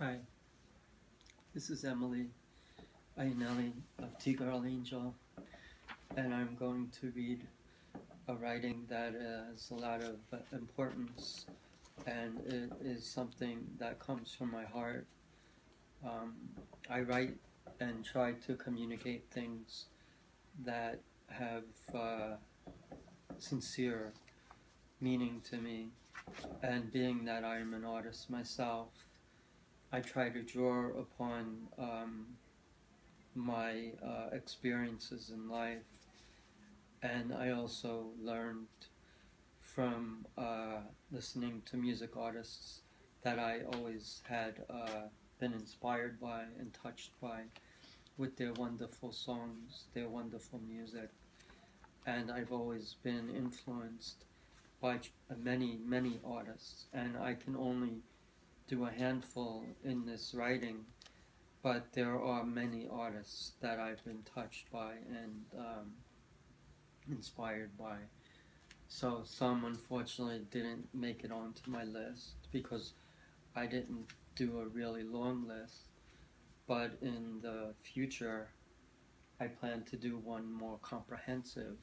Hi, this is Emily Ainelli of T-Girl Angel, and I'm going to read a writing that has a lot of importance, and it is something that comes from my heart. Um, I write and try to communicate things that have sincere meaning to me, and being that I'm an artist myself, I try to draw upon my experiences in life, and I also learned from listening to music artists that I always had been inspired by and touched by with their wonderful songs, their wonderful music, and I've always been influenced by many artists, and I can only do a handful in this writing, but there are many artists that I've been touched by and inspired by. So some unfortunately didn't make it onto my list because I didn't do a really long list. But in the future, I plan to do one more comprehensive.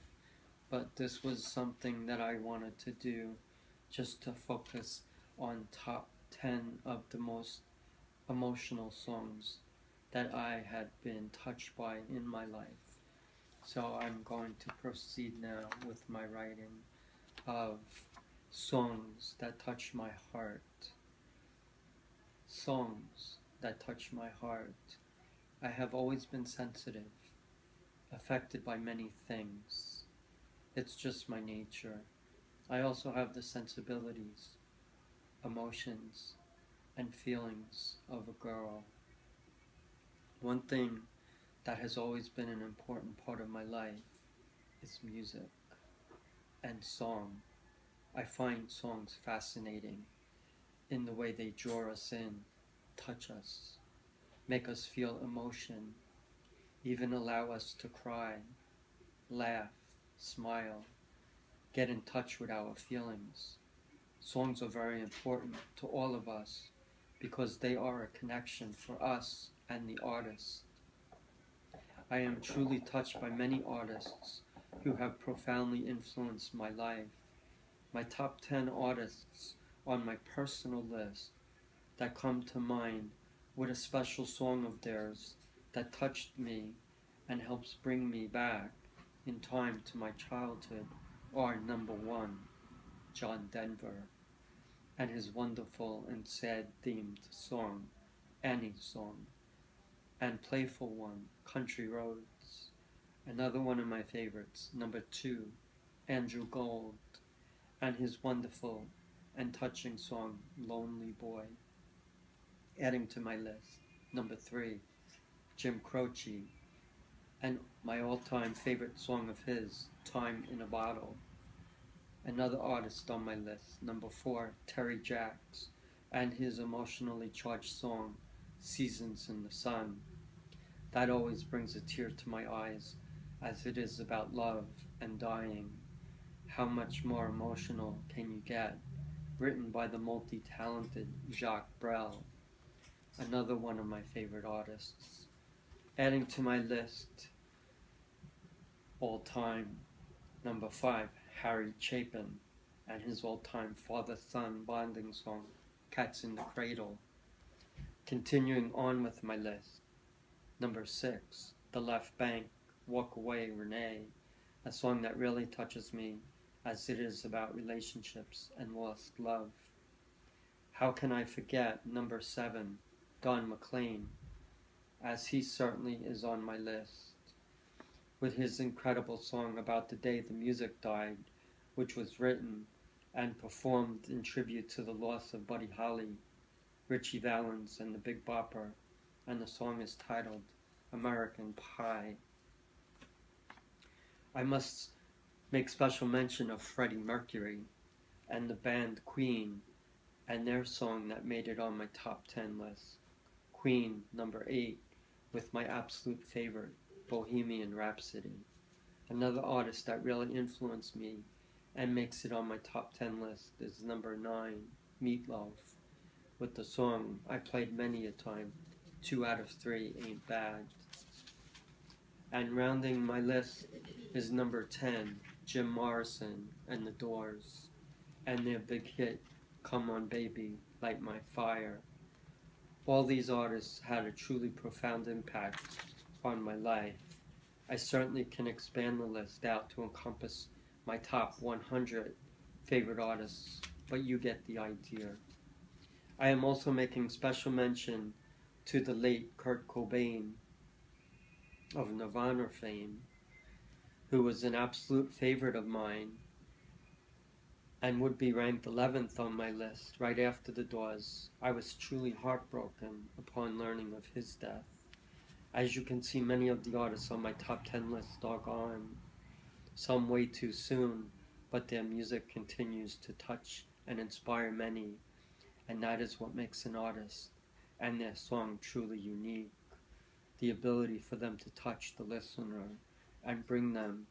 But this was something that I wanted to do just to focus on top 10 of the most emotional songs that I had been touched by in my life. So I'm going to proceed now with my writing of songs that touch my heart. Songs that touch my heart. I have always been sensitive, affected by many things. It's just my nature. I also have the sensibilities, emotions, and feelings of a girl. One thing that has always been an important part of my life is music and song. I find songs fascinating in the way they draw us in, touch us, make us feel emotion, even allow us to cry, laugh, smile, get in touch with our feelings. Songs are very important to all of us because they are a connection for us and the artist. I am truly touched by many artists who have profoundly influenced my life. My top 10 artists on my personal list that come to mind with a special song of theirs that touched me and helps bring me back in time to my childhood are: number one, John Denver and his wonderful and sad themed song, Annie's Song, and playful one, Country Roads. Another one of my favorites, number two, Andrew Gold and his wonderful and touching song, Lonely Boy. Adding to my list, number three, Jim Croce, and my all-time favorite song of his, Time in a Bottle. Another artist on my list, number four, Terry Jacks, and his emotionally charged song, Seasons in the Sun. That always brings a tear to my eyes, as it is about love and dying. How much more emotional can you get? Written by the multi-talented Jacques Brel, another one of my favorite artists. Adding to my list, all time, number five, Harry Chapin and his all-time father-son bonding song, Cats in the Cradle. Continuing on with my list, number six, The Left Banke, Walk Away Renee, a song that really touches me as it is about relationships and lost love. How can I forget number seven, Don McLean, as he certainly is on my list, with his incredible song about the day the music died, which was written and performed in tribute to the loss of Buddy Holly, Ritchie Valens, and the Big Bopper, and the song is titled American Pie. I must make special mention of Freddie Mercury and the band Queen and their song that made it on my top 10 list, Queen, number 8, with my absolute favorite, Bohemian Rhapsody. Another artist that really influenced me and makes it on my top 10 list is number 9, Meatloaf, with the song I played many a time. 2 out of 3 ain't bad. And rounding my list is number 10, Jim Morrison and the Doors, and their big hit, Come On Baby, Light My Fire. All these artists had a truly profound impact on my life. I certainly can expand the list out to encompass my top 100 favorite artists, but you get the idea. I am also making special mention to the late Kurt Cobain of Nirvana fame, who was an absolute favorite of mine and would be ranked 11th on my list right after the Doors. I was truly heartbroken upon learning of his death. As you can see, many of the artists on my top 10 list are gone, some way too soon, but their music continues to touch and inspire many, and that is what makes an artist and their song truly unique. The ability for them to touch the listener and bring them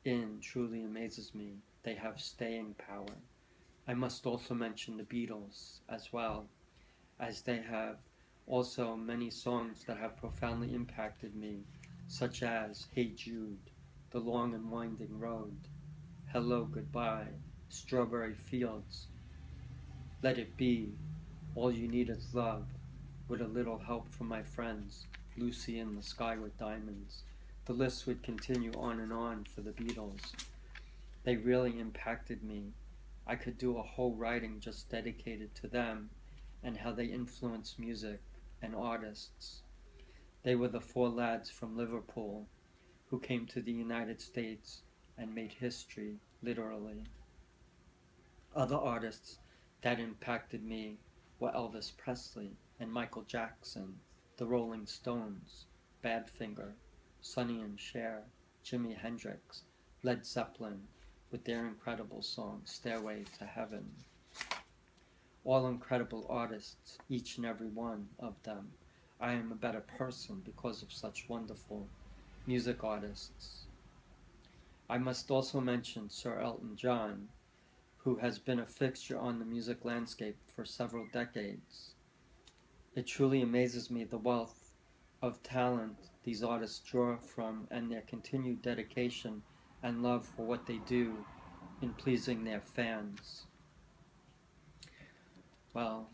in truly amazes me. They have staying power. I must also mention the Beatles as well, as they have also many songs that have profoundly impacted me, such as Hey Jude, The Long and Winding Road, Hello Goodbye, Strawberry Fields, Let It Be, All You Need Is Love, With a Little Help from My Friends, Lucy in the Sky with Diamonds. The list would continue on and on for the Beatles. They really impacted me. I could do a whole writing just dedicated to them and how they influenced music and artists. They were the 4 lads from Liverpool who came to the United States and made history, literally. Other artists that impacted me were Elvis Presley and Michael Jackson, the Rolling Stones, Badfinger, Sonny and Cher, Jimi Hendrix, Led Zeppelin, with their incredible song, Stairway to Heaven. All incredible artists, each and every one of them. I am a better person because of such wonderful music artists. I must also mention Sir Elton John, who has been a fixture on the music landscape for several decades. It truly amazes me the wealth of talent these artists draw from and their continued dedication and love for what they do in pleasing their fans. Well,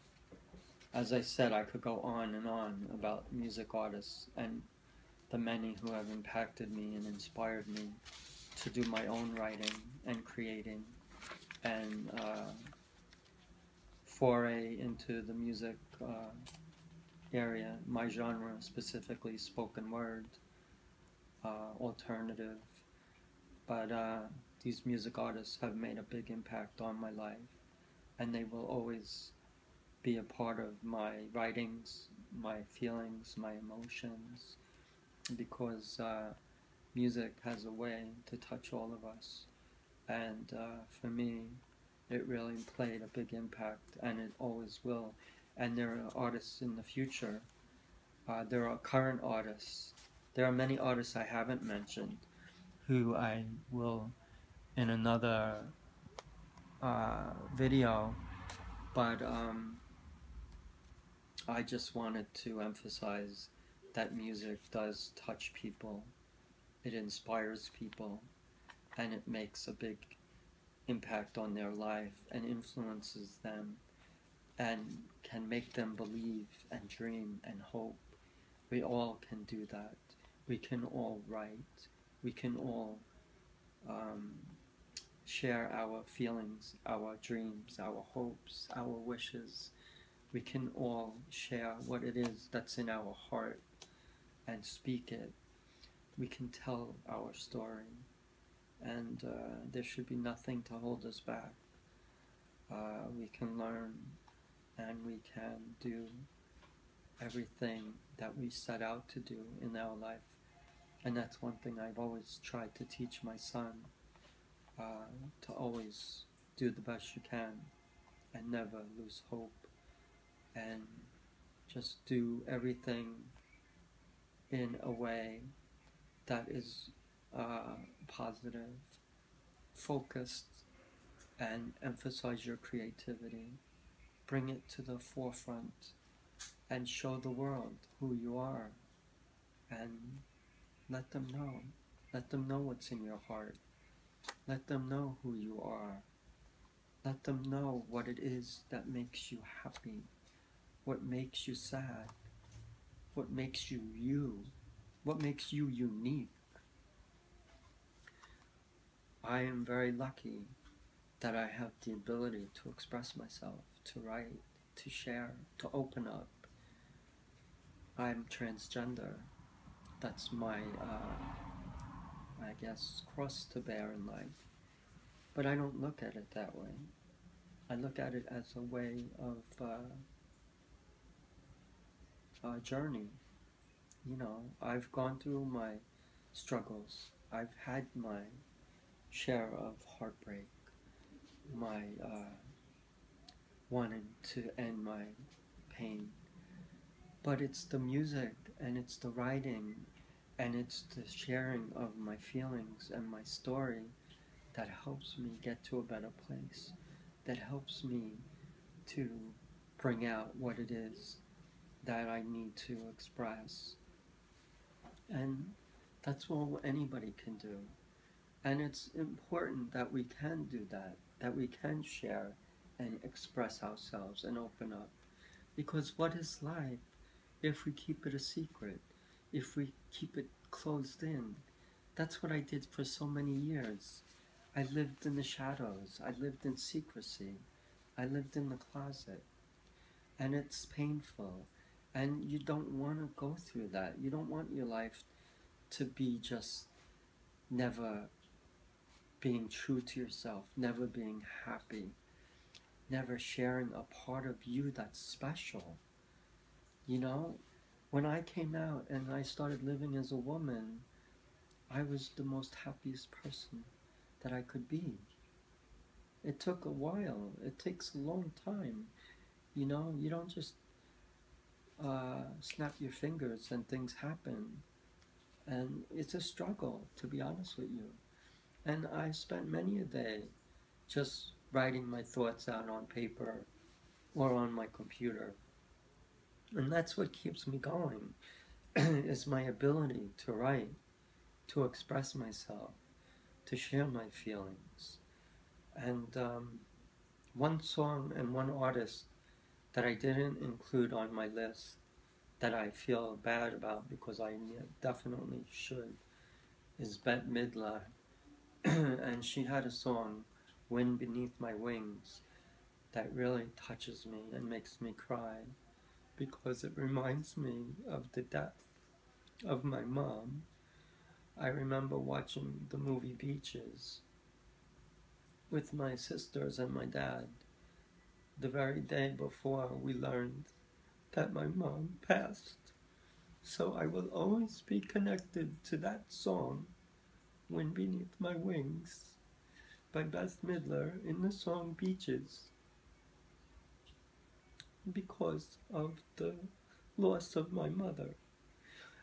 as I said, I could go on and on about music artists and the many who have impacted me and inspired me to do my own writing and creating and foray into the music area, my genre specifically spoken word, alternative, but these music artists have made a big impact on my life, and they will always be a part of my writings, my feelings, my emotions, because music has a way to touch all of us, and for me, it really played a big impact, and it always will. And there are artists in the future. There are current artists. There are many artists I haven't mentioned who I will in another video, but I just wanted to emphasize that music does touch people. It inspires people, and it makes a big impact on their life and influences them and can make them believe and dream and hope. We all can do that. We can all write. We can all share our feelings, our dreams, our hopes, our wishes. We can all share what it is that's in our heart and speak it. We can tell our story, and there should be nothing to hold us back. We can learn, and we can do everything that we set out to do in our life. And that's one thing I've always tried to teach my son, to always do the best you can and never lose hope, and just do everything in a way that is positive, focused, and emphasize your creativity. bring it to the forefront and show the world who you are, and let them know. Let them know what's in your heart. Let them know who you are. Let them know what it is that makes you happy, what makes you sad, what makes you you, what makes you unique. I am very lucky that I have the ability to express myself, to write, to share, to open up. I'm transgender. That's my, I guess, cross to bear in life. But I don't look at it that way. I look at it as a way of a journey. You know, I've gone through my struggles. I've had my share of heartbreak, my wanting to end my pain. But it's the music and it's the writing and it's the sharing of my feelings and my story that helps me get to a better place, that helps me to bring out what it is that I need to express. And that's all anybody can do. And it's important that we can do that, that we can share and express ourselves and open up. Because what is life if we keep it a secret, if we keep it closed in? That's what I did for so many years. I lived in the shadows. I lived in secrecy. I lived in the closet. And it's painful. And you don't want to go through that. You don't want your life to be just never being true to yourself, never being happy, never sharing a part of you that's special. You know, when I came out and I started living as a woman, I was the most happiest person that I could be. It took a while. It takes a long time. You know, you don't just snap your fingers and things happen. And it's a struggle, to be honest with you. And I spent many a day just writing my thoughts out on paper or on my computer. And that's what keeps me going, is my ability to write, to express myself, to share my feelings. And one song and one artist that I didn't include on my list that I feel bad about because I definitely should is Bette Midler. And she had a song, Wind Beneath My Wings, that really touches me and makes me cry because it reminds me of the death of my mom. I remember watching the movie Beaches with my sisters and my dad the very day before we learned that my mom passed. So I will always be connected to that song, Wind Beneath My Wings, by Bette Midler in the song Beaches, because of the loss of my mother.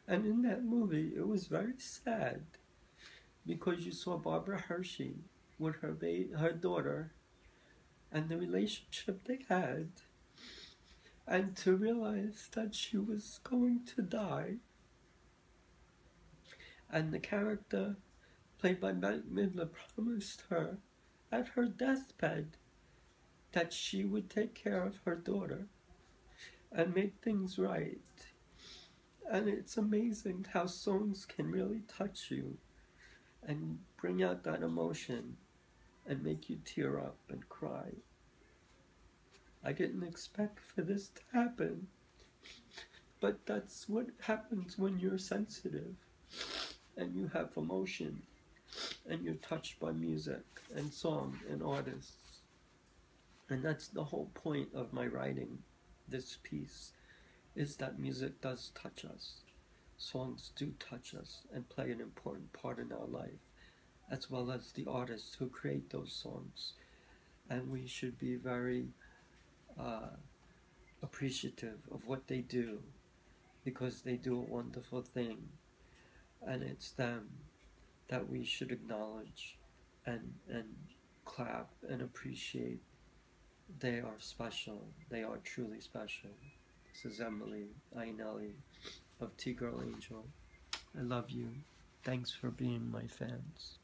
And in that movie, it was very sad because you saw Barbara Hershey with her daughter and the relationship they had, and to realize that she was going to die. And the character played by Bette Midler promised her at her deathbed that she would take care of her daughter and make things right. And it's amazing how songs can really touch you and bring out that emotion and make you tear up and cry. I didn't expect for this to happen, but that's what happens when you're sensitive and you have emotion and you're touched by music and song and artists. And that's the whole point of my writing this piece, is that music does touch us. Songs do touch us and play an important part in our life, as well as the artists who create those songs. And we should be very appreciative of what they do, because they do a wonderful thing. And it's them that we should acknowledge and clap and appreciate. They are special. They are truly special. This is Emily Ainelli of T-Girl Angel. I love you. Thanks for being my fans.